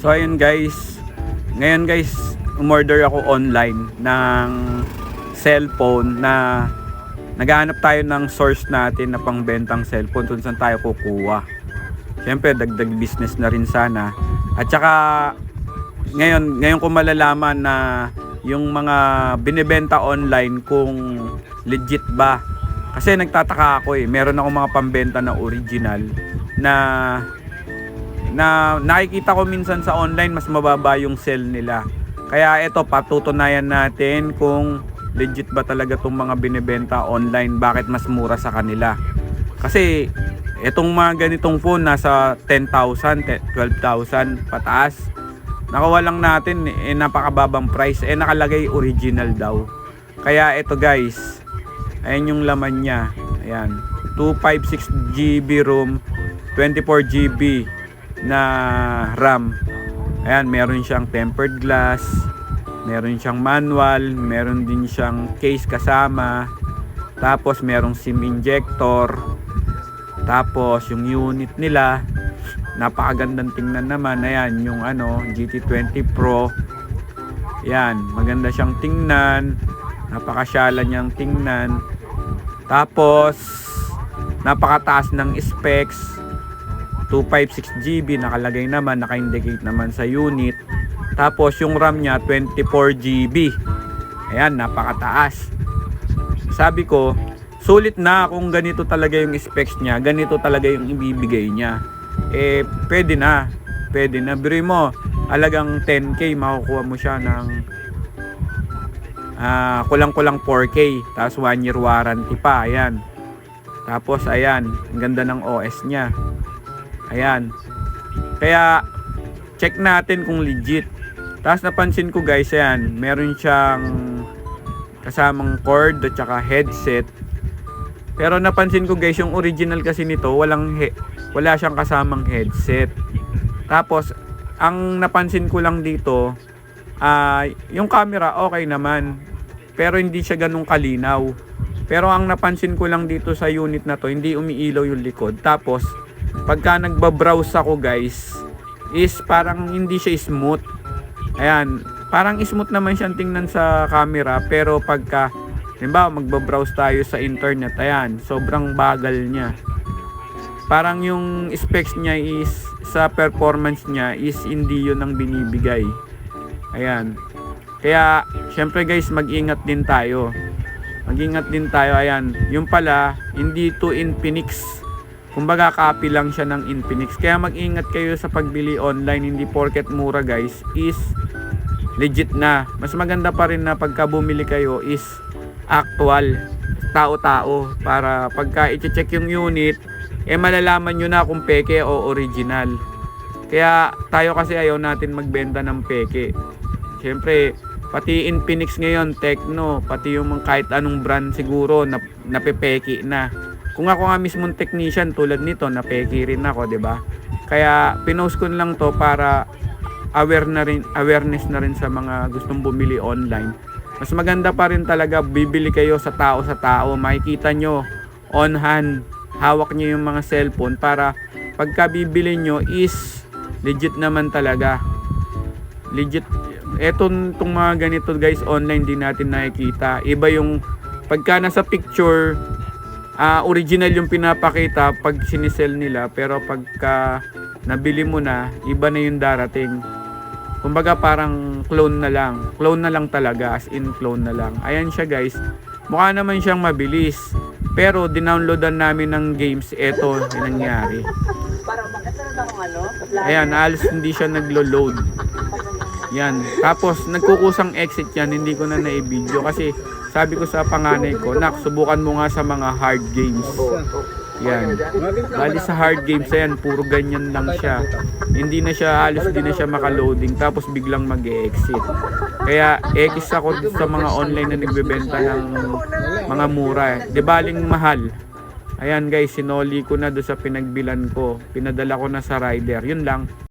So ayun guys, ngayon guys, umorder ako online ng cellphone na naghahanap tayo ng source natin na pangbentang cellphone kung saan tayo kukuha. Siyempre dagdag business na rin sana. At saka ngayon ko malalaman na yung mga binibenta online kung legit ba. Kasi nagtataka ako meron akong mga pambenta na original na nakikita ko minsan sa online mas mababa yung sell nila. Kaya ito, patutunayan natin kung legit ba talaga itong mga binibenta online, bakit mas mura sa kanila. Kasi itong mga ganitong phone nasa 10,000, 12,000 pataas. Nakuha lang natin napakababang price, nakalagay original daw. Kaya ito guys, ayan yung laman niya. Ayan, 256GB ROM, 24GB na RAM. Ayan, meron siyang tempered glass, meron siyang manual, meron din siyang case kasama, tapos merong SIM injector, tapos yung unit nila napakagandang tingnan naman. Ayan yung GT20 Pro. Ayan, maganda siyang tingnan, napakasyala niyang tingnan, tapos napakataas ng specs. 256GB nakalagay naman, naka-indicate naman sa unit. Tapos yung RAM niya 24GB. Ayan, napakataas. Sabi ko, sulit na kung ganito talaga yung specs niya, ganito talaga yung ibibigay niya. Pwede na. Biruin mo, alagang 10K makukuha mo siya ng kulang-kulang 4K. Tapos 1 year warranty pa. Ayan. Tapos ayan, ang ganda ng OS niya. Ayan. Kaya check natin kung legit. Tapos napansin ko guys, ayan, meron siyang kasamang cord at saka headset. Pero napansin ko guys, yung original kasi nito, wala siyang kasamang headset. Tapos ang napansin ko lang dito, yung camera okay naman, pero hindi siya ganun kalinaw. Pero ang napansin ko lang dito sa unit na to, hindi umiilaw yung likod. Tapos pagka nagbabrowse ako guys, is parang hindi siya smooth. Ayan, parang smooth naman siyang tingnan sa camera, pero pagka halimbawa magbabrowse tayo sa internet, ayan, sobrang bagal niya. Parang yung specs niya is, sa performance niya is hindi yun ang binibigay. Ayan. Kaya syempre guys, mag-ingat din tayo. Ayan, yung pala hindi to Infinix. Kumbaga copy lang siya ng Infinix. Kaya mag-ingat kayo sa pagbili online. Hindi porket mura guys is legit na. Mas maganda pa rin na pagka bumili kayo is actual, tao-tao, para pagka i-check yung unit, malalaman nyo na kung peke o original. Kaya tayo kasi ayaw natin magbenta ng peke. Siyempre pati Infinix ngayon, Tecno, pati yung kahit anong brand siguro napepeki na. Kung ako nga mismong technician tulad nito, napeki rin ako, 'di ba? Kaya pinost ko lang 'to para awareness na rin sa mga gustong bumili online. Mas maganda pa rin talaga bibili kayo sa tao, makikita nyo on hand, hawak nyo yung mga cellphone para pagka bibili nyo is legit naman talaga. Legit. Etong mga ganito guys, online din natin nakikita. Iba yung pagka nasa picture, original yung pinapakita pag sinisell nila, pero pagka nabili mo na, iba na yung darating. Kumbaga parang clone na lang talaga, as in clone na lang. Ayan siya guys, mukha naman siyang mabilis, pero dinownloadan namin ng games, eto yung nangyari. Ayan, halos hindi siya naglo-load. Yan, tapos nagkukusang exit yan, hindi ko na na-video kasi sabi ko sa panganay ko, nak, subukan mo nga sa mga hard games. Yan. Bali sa hard games, ayan, puro ganyan lang siya. Hindi na siya, halos di na siya makaloading, tapos biglang mag-e-exit. Kaya, X ako sa mga online na nagbebenta ng mga mura. Di baling mahal. Ayan guys, sinoli ko na doon sa pinagbilan ko. Pinadala ko na sa rider. Yun lang.